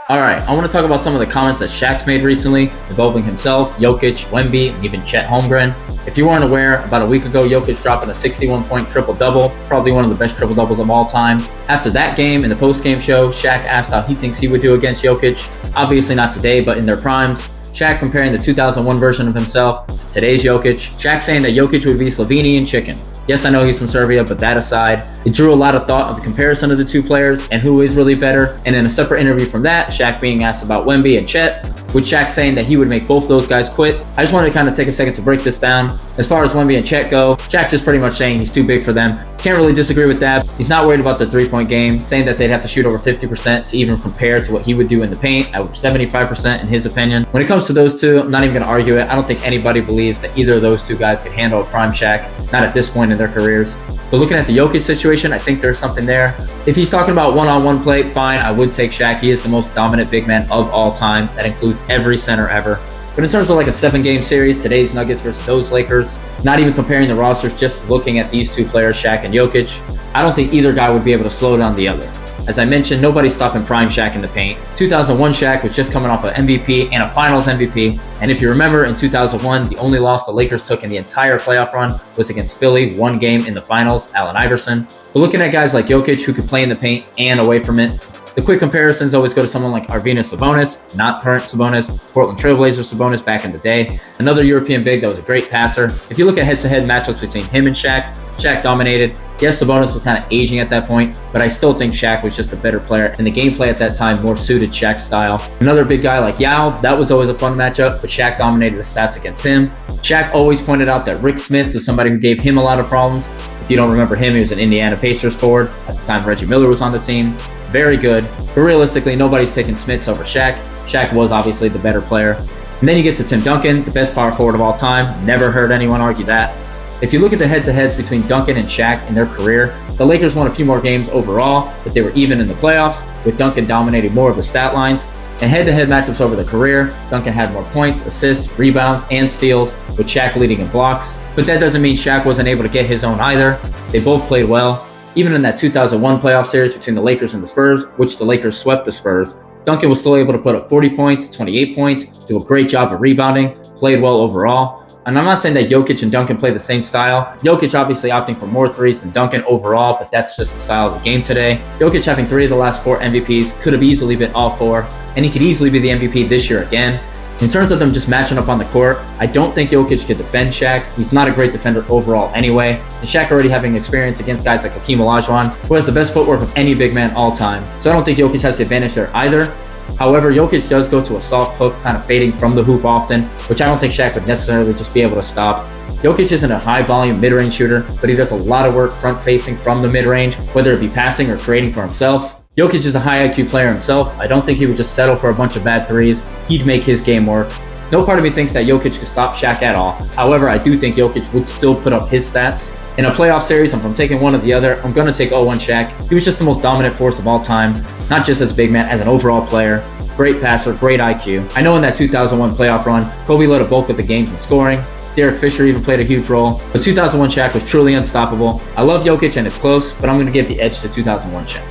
All right, I want to talk about some of the comments that Shaq's made recently involving himself, Jokic, Wemby, and even Chet Holmgren. If you weren't aware, about a week ago, Jokic dropping a 61-point triple-double, probably one of the best triple-doubles of all time. After that game, in the post-game show, Shaq asked how he thinks he would do against Jokic. Obviously not today, but in their primes. Shaq comparing the 2001 version of himself to today's Jokic. Shaq saying that Jokic would be Slovenian chicken. Yes, I know he's from Serbia, but that aside, it drew a lot of thought of the comparison of the two players and who is really better. And in a separate interview from that, Shaq being asked about Wemby and Chet, with Shaq saying that he would make both those guys quit. I just wanted to kind of take a second to break this down. As far as Wemby and Chet go, Shaq just pretty much saying he's too big for them. Can't really disagree with that. He's not worried about the three-point game, saying that they'd have to shoot over 50% to even compare to what he would do in the paint, over 75% in his opinion. When it comes to those two, I'm not even going to argue it. I don't think anybody believes that either of those two guys could handle a prime Shaq, not at this point in their careers. But looking at the Jokic situation, I think there's something there. If he's talking about one-on-one play, fine, I would take Shaq. He is the most dominant big man of all time. That includes every center ever. But in terms of like a 7-game series, today's Nuggets versus those Lakers, not even comparing the rosters, just looking at these two players, Shaq and Jokic, I don't think either guy would be able to slow down the other. As I mentioned, nobody's stopping prime Shaq in the paint. 2001 Shaq was just coming off an MVP and a Finals MVP. And if you remember, in 2001, the only loss the Lakers took in the entire playoff run was against Philly, one game in the Finals, Allen Iverson. But looking at guys like Jokic who could play in the paint and away from it, the quick comparisons always go to someone like Arvydas Sabonis, not current Sabonis, Portland Trailblazers Sabonis back in the day, another European big that was a great passer. If you look at head-to-head matchups between him and Shaq, Shaq dominated. Yes, Sabonis was kind of aging at that point, but I still think Shaq was just a better player, and the gameplay at that time more suited Shaq's style. Another big guy like Yao, that was always a fun matchup, but Shaq dominated the stats against him. Shaq always pointed out that Rick Smith was somebody who gave him a lot of problems. If you don't remember him, he was an Indiana Pacers forward. At the time, Reggie Miller was on the team. Very good, but realistically, nobody's taking Smiths over Shaq. Shaq was obviously the better player. And then you get to Tim Duncan, the best power forward of all time. Never heard anyone argue that. If you look at the head-to-heads between Duncan and Shaq in their career, the Lakers won a few more games overall, but they were even in the playoffs, with Duncan dominating more of the stat lines. And head-to-head matchups over the career, Duncan had more points, assists, rebounds, and steals, with Shaq leading in blocks. But that doesn't mean Shaq wasn't able to get his own either. They both played well. Even in that 2001 playoff series between the Lakers and the Spurs, which the Lakers swept the Spurs, Duncan was still able to put up 40 points, 28 points, do a great job of rebounding, played well overall. And I'm not saying that Jokic and Duncan play the same style. Jokic obviously opting for more threes than Duncan overall, but that's just the style of the game today. Jokic having 3 of the last 4 MVPs could have easily been all 4, and he could easily be the MVP this year again. In terms of them just matching up on the court, I don't think Jokic could defend Shaq. He's not a great defender overall anyway. And Shaq already having experience against guys like Hakeem Olajuwon, who has the best footwork of any big man all time. So I don't think Jokic has the advantage there either. However, Jokic does go to a soft hook, kind of fading from the hoop often, which I don't think Shaq would necessarily just be able to stop. Jokic isn't a high-volume mid-range shooter, but he does a lot of work front-facing from the mid-range, whether it be passing or creating for himself. Jokic is a high IQ player himself. I don't think he would just settle for a bunch of bad threes. He'd make his game work. No part of me thinks that Jokic could stop Shaq at all. However, I do think Jokic would still put up his stats. In a playoff series, if I'm taking one or the other, I'm going to take 0-1 Shaq. He was just the most dominant force of all time, not just as a big man, as an overall player. Great passer, great IQ. I know in that 2001 playoff run, Kobe led a bulk of the games in scoring. Derek Fisher even played a huge role, but 2001 Shaq was truly unstoppable. I love Jokic and it's close, but I'm going to give the edge to 2001 Shaq.